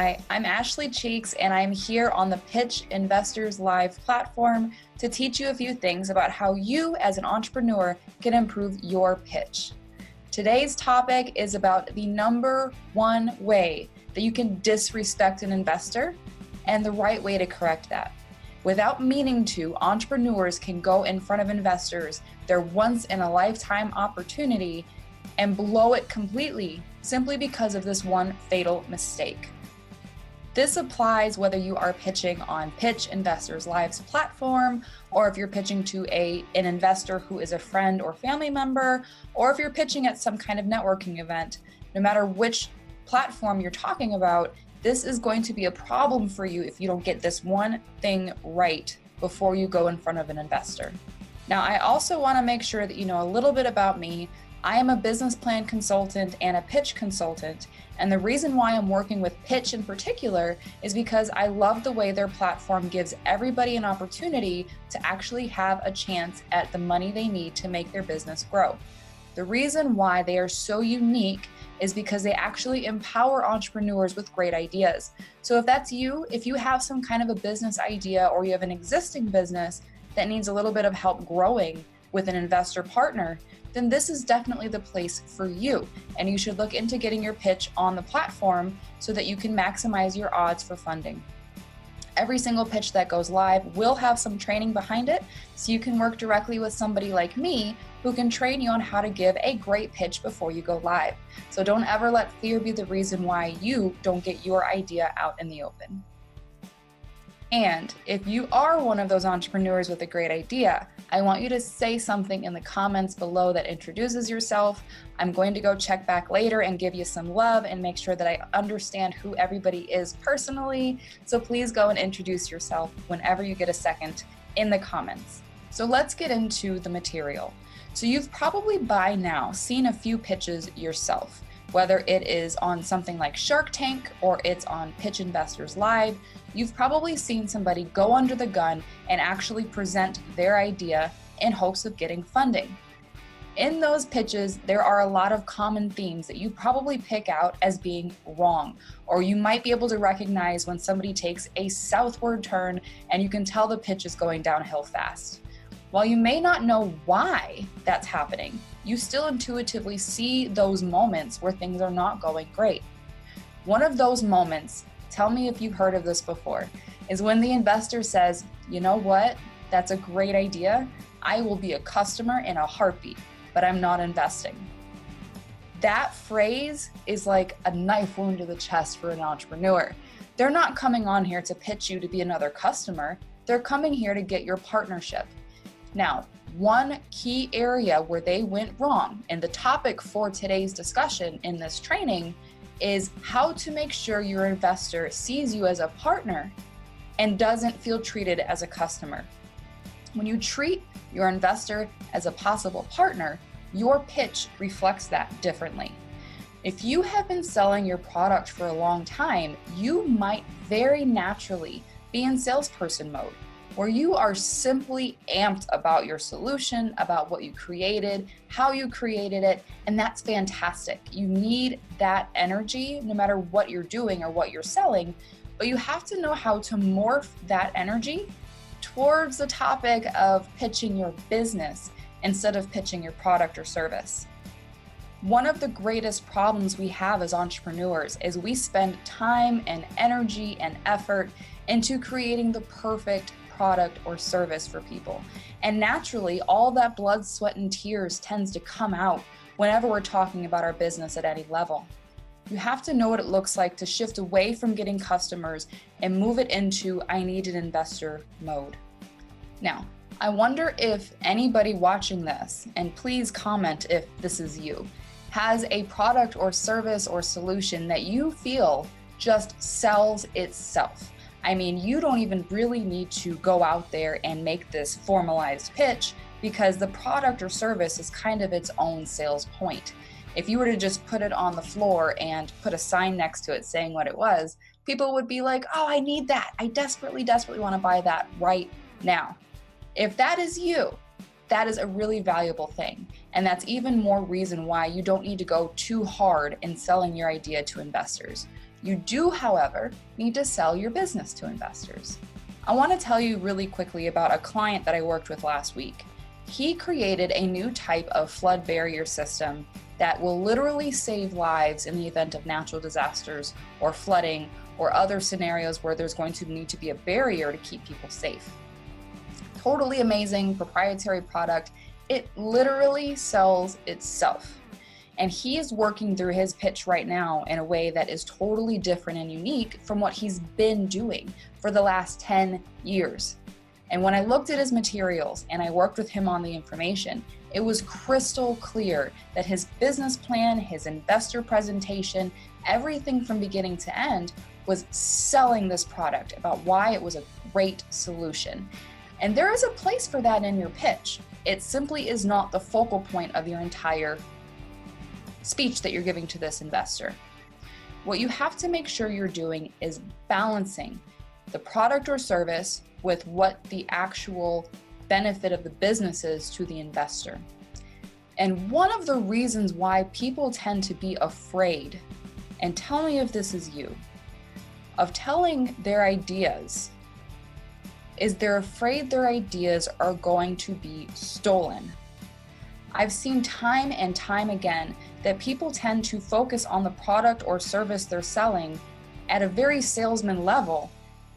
Hi, I'm Ashley Cheeks, and I'm here on the Pitch Investors Live platform to teach you a few things about how you as an entrepreneur can improve your pitch. Today's topic is about the number one way that you can disrespect an investor and the right way to correct that. Without meaning to, entrepreneurs can go in front of investors, their once-in-a-lifetime opportunity, and blow it completely simply because of this one fatal mistake. This applies whether you are pitching on Pitch Investors Live's platform, or if you're pitching to an investor who is a friend or family member, or if you're pitching at some kind of networking event. No matter which platform you're talking about, this is going to be a problem for you if you don't get this one thing right before you go in front of an investor. Now, I also want to make sure that you know a little bit about me. I am a business plan consultant and a pitch consultant, and the reason why I'm working with Pitch in particular is because I love the way their platform gives everybody an opportunity to actually have a chance at the money they need to make their business grow. The reason why they are so unique is because they actually empower entrepreneurs with great ideas. So if that's you, if you have some kind of a business idea or you have an existing business that needs a little bit of help growing with an investor partner, then this is definitely the place for you. And you should look into getting your pitch on the platform so that you can maximize your odds for funding. Every single pitch that goes live will have some training behind it, so you can work directly with somebody like me who can train you on how to give a great pitch before you go live. So don't ever let fear be the reason why you don't get your idea out in the open. And if you are one of those entrepreneurs with a great idea, I want you to say something in the comments below that introduces yourself. I'm going to go check back later and give you some love and make sure that I understand who everybody is personally. So please go and introduce yourself whenever you get a second in the comments. So let's get into the material. So you've probably by now seen a few pitches yourself, whether it is on something like Shark Tank or it's on Pitch Investors Live. You've probably seen somebody go under the gun and actually present their idea in hopes of getting funding. In those pitches, there are a lot of common themes that you probably pick out as being wrong, or you might be able to recognize when somebody takes a southward turn and you can tell the pitch is going downhill fast. While you may not know why that's happening, you still intuitively see those moments where things are not going great. One of those moments, tell me if you've heard of this before, is when the investor says, you know what, that's a great idea. I will be a customer in a heartbeat, but I'm not investing. That phrase is like a knife wound to the chest for an entrepreneur. They're not coming on here to pitch you to be another customer. They're coming here to get your partnership. Now, one key area where they went wrong, and the topic for today's discussion in this training, is how to make sure your investor sees you as a partner and doesn't feel treated as a customer. When you treat your investor as a possible partner, your pitch reflects that differently. If you have been selling your product for a long time, you might very naturally be in salesperson mode, where you are simply amped about your solution, about what you created, how you created it, and that's fantastic. You need that energy no matter what you're doing or what you're selling, but you have to know how to morph that energy towards the topic of pitching your business instead of pitching your product or service. One of the greatest problems we have as entrepreneurs is we spend time and energy and effort into creating the perfect product or service for people. And naturally, all that blood, sweat, and tears tends to come out whenever we're talking about our business at any level. You have to know what it looks like to shift away from getting customers and move it into I need an investor mode. Now, I wonder if anybody watching this, and please comment if this is you, has a product or service or solution that you feel just sells itself. I mean, you don't even really need to go out there and make this formalized pitch because the product or service is kind of its own sales point. If you were to just put it on the floor and put a sign next to it saying what it was, people would be like, oh, I need that. I desperately want to buy that right now. If that is you, that is a really valuable thing. And that's even more reason why you don't need to go too hard in selling your idea to investors. You do, however, need to sell your business to investors. I want to tell you really quickly about a client that I worked with last week. He created a new type of flood barrier system that will literally save lives in the event of natural disasters or flooding or other scenarios where there's going to need to be a barrier to keep people safe. Totally amazing proprietary product. It literally sells itself. And he is working through his pitch right now in a way that is totally different and unique from what he's been doing for the last 10 years. And when I looked at his materials and I worked with him on the information, it was crystal clear that his business plan, his investor presentation, everything from beginning to end was selling this product about why it was a great solution. And there is a place for that in your pitch. It simply is not the focal point of your entire speech that you're giving to this investor. What you have to make sure you're doing is balancing the product or service with what the actual benefit of the business is to the investor. And one of the reasons why people tend to be afraid, and tell me if this is you, of telling their ideas is they're afraid their ideas are going to be stolen. I've seen time and time again that people tend to focus on the product or service they're selling at a very salesman level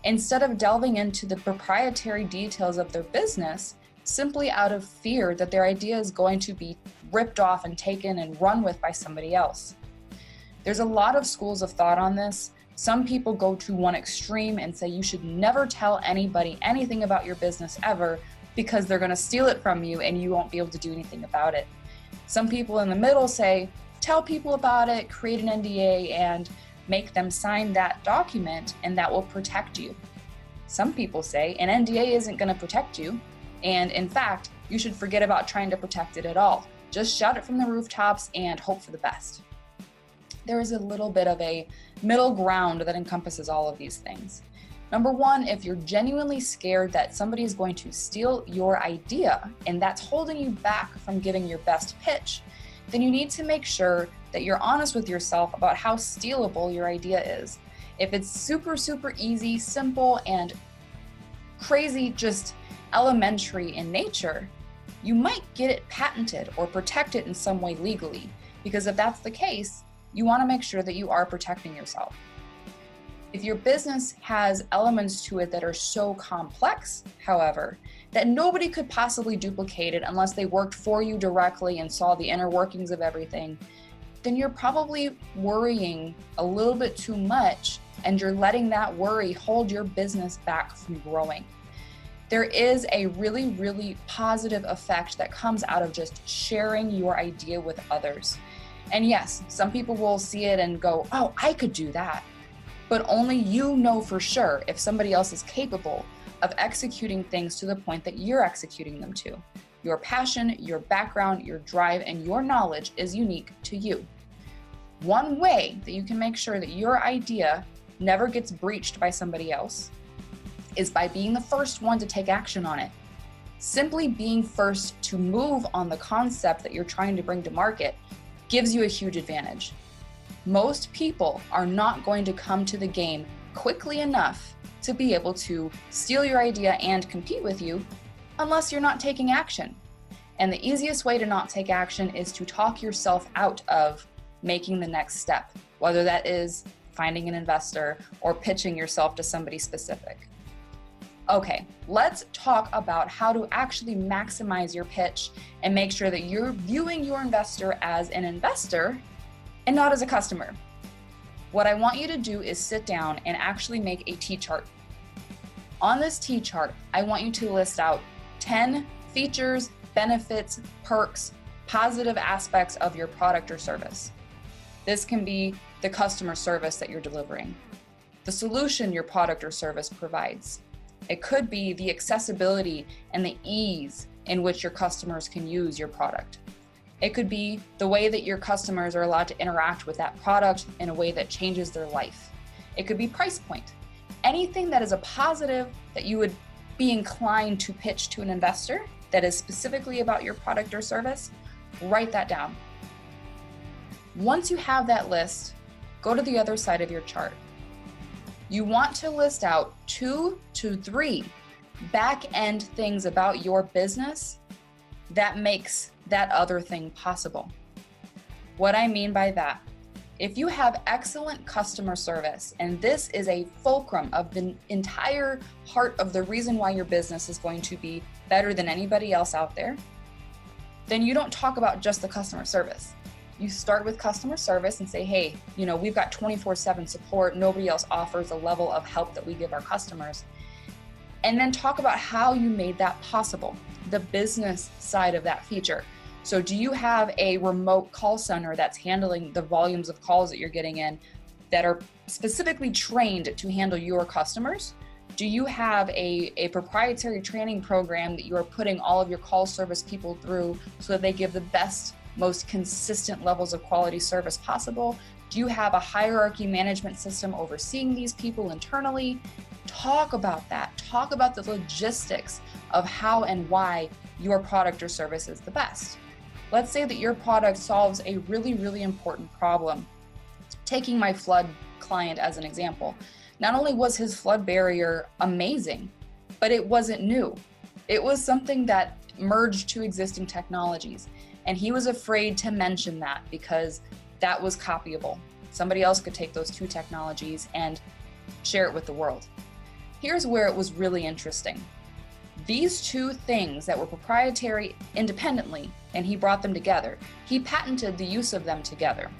instead of delving into the proprietary details of their business simply out of fear that their idea is going to be ripped off and taken and run with by somebody else. There's a lot of schools of thought on this. Some people go to one extreme and say you should never tell anybody anything about your business ever because they're going to steal it from you and you won't be able to do anything about it. Some people in the middle say, tell people about it, create an NDA, and make them sign that document, and that will protect you. Some people say an NDA isn't going to protect you, and in fact, you should forget about trying to protect it at all. Just shout it from the rooftops and hope for the best. There is a little bit of a middle ground that encompasses all of these things. Number one, if you're genuinely scared that somebody is going to steal your idea and that's holding you back from giving your best pitch, then you need to make sure that you're honest with yourself about how stealable your idea is. If it's super, super easy, simple, and crazy, just elementary in nature, you might get it patented or protect it in some way legally, because if that's the case, you want to make sure that you are protecting yourself. If your business has elements to it that are so complex, however, that nobody could possibly duplicate it unless they worked for you directly and saw the inner workings of everything, then you're probably worrying a little bit too much and you're letting that worry hold your business back from growing. There is a really, really positive effect that comes out of just sharing your idea with others. And yes, some people will see it and go, oh, I could do that. But only you know for sure if somebody else is capable of executing things to the point that you're executing them to. Your passion, your background, your drive, and your knowledge is unique to you. One way that you can make sure that your idea never gets breached by somebody else is by being the first one to take action on it. Simply being first to move on the concept that you're trying to bring to market gives you a huge advantage. Most people are not going to come to the game quickly enough to be able to steal your idea and compete with you unless you're not taking action. And the easiest way to not take action is to talk yourself out of making the next step, whether that is finding an investor or pitching yourself to somebody specific. Okay, let's talk about how to actually maximize your pitch and make sure that you're viewing your investor as an investor and not as a customer. What I want you to do is sit down and actually make a T-chart. On this T-chart, I want you to list out 10 features, benefits, perks, positive aspects of your product or service. This can be the customer service that you're delivering, the solution your product or service provides. It could be the accessibility and the ease in which your customers can use your product. It could be the way that your customers are allowed to interact with that product in a way that changes their life. It could be price point. Anything that is a positive that you would be inclined to pitch to an investor that is specifically about your product or service, write that down. Once you have that list, go to the other side of your chart. You want to list out 2 to 3 back-end things about your business that makes that other thing possible. What I mean by that, if you have excellent customer service, and this is a fulcrum of the entire heart of the reason why your business is going to be better than anybody else out there, then you don't talk about just the customer service. You start with customer service and say, hey, we've got 24/7 support. Nobody else offers a level of help that we give our customers. And then talk about how you made that possible, the business side of that feature. So do you have a remote call center that's handling the volumes of calls that you're getting in that are specifically trained to handle your customers? Do you have a proprietary training program that you are putting all of your call service people through so that they give the best, most consistent levels of quality service possible? Do you have a hierarchy management system overseeing these people internally? Talk about that. Talk about the logistics of how and why your product or service is the best. Let's say that your product solves a really, really important problem. Taking my flood client as an example, not only was his flood barrier amazing, but it wasn't new. It was something that merged two existing technologies, and he was afraid to mention that because that was copyable. Somebody else could take those two technologies and share it with the world. Here's where it was really interesting. These two things that were proprietary independently, and he brought them together. He patented the use of them together.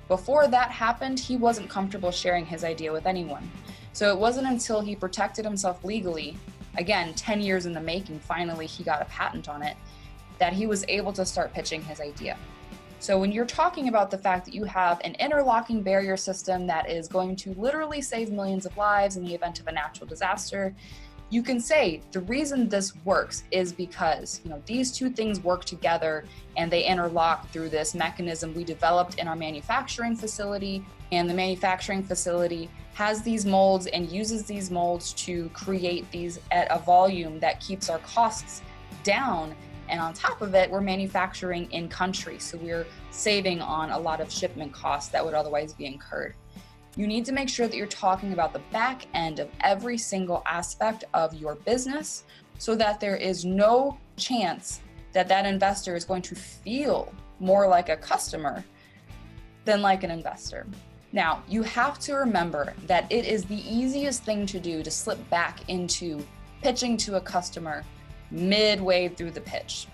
Before that happened, he wasn't comfortable sharing his idea with anyone. So it wasn't until he protected himself legally, again, 10 years in the making, finally he got a patent on it, that he was able to start pitching his idea. So when you're talking about the fact that you have an interlocking barrier system that is going to literally save millions of lives in the event of a natural disaster, you can say the reason this works is because these two things work together and they interlock through this mechanism we developed in our manufacturing facility. And the manufacturing facility has these molds and uses these molds to create these at a volume that keeps our costs down. And on top of it, we're manufacturing in country. So we're saving on a lot of shipment costs that would otherwise be incurred. You need to make sure that you're talking about the back end of every single aspect of your business so that there is no chance that that investor is going to feel more like a customer than like an investor. Now, you have to remember that it is the easiest thing to do to slip back into pitching to a customer midway through the pitch.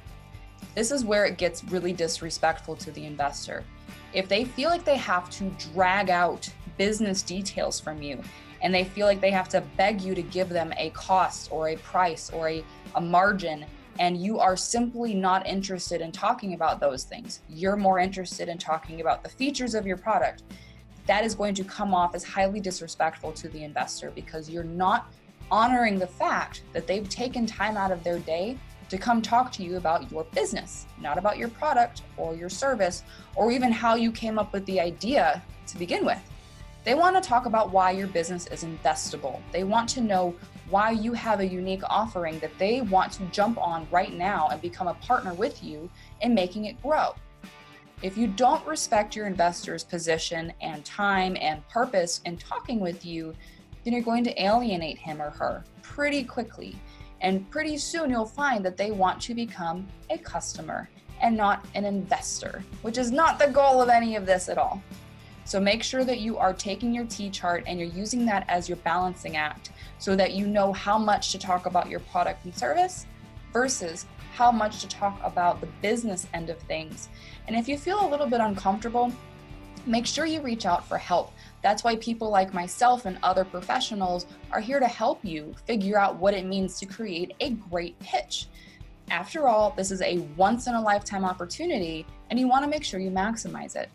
This is where it gets really disrespectful to the investor. If they feel like they have to drag out business details from you and they feel like they have to beg you to give them a cost or a price or a margin, and you are simply not interested in talking about those things, you're more interested in talking about the features of your product, that is going to come off as highly disrespectful to the investor because you're not honoring the fact that they've taken time out of their day to come talk to you about your business, not about your product or your service, or even how you came up with the idea to begin with. They want to talk about why your business is investable. They want to know why you have a unique offering that they want to jump on right now and become a partner with you in making it grow. If you don't respect your investor's position and time and purpose in talking with you, then you're going to alienate him or her pretty quickly. And pretty soon you'll find that they want to become a customer and not an investor, which is not the goal of any of this at all. So make sure that you are taking your T-chart and you're using that as your balancing act so that you know how much to talk about your product and service versus how much to talk about the business end of things. And if you feel a little bit uncomfortable, make sure you reach out for help. That's why people like myself and other professionals are here to help you figure out what it means to create a great pitch. After all, this is a once-in-a-lifetime opportunity, and you want to make sure you maximize it.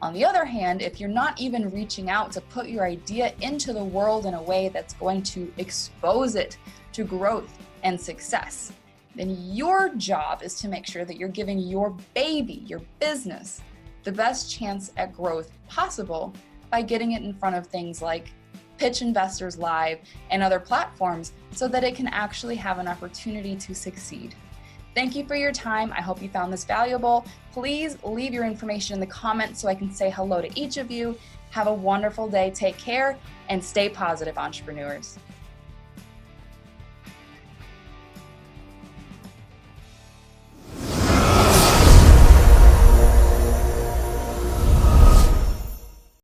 On the other hand, if you're not even reaching out to put your idea into the world in a way that's going to expose it to growth and success, then your job is to make sure that you're giving your baby, your business, the best chance at growth possible by getting it in front of things like Pitch Investors Live and other platforms so that it can actually have an opportunity to succeed. Thank you for your time. I hope you found this valuable. Please leave your information in the comments so I can say hello to each of you. Have a wonderful day. Take care and stay positive, entrepreneurs.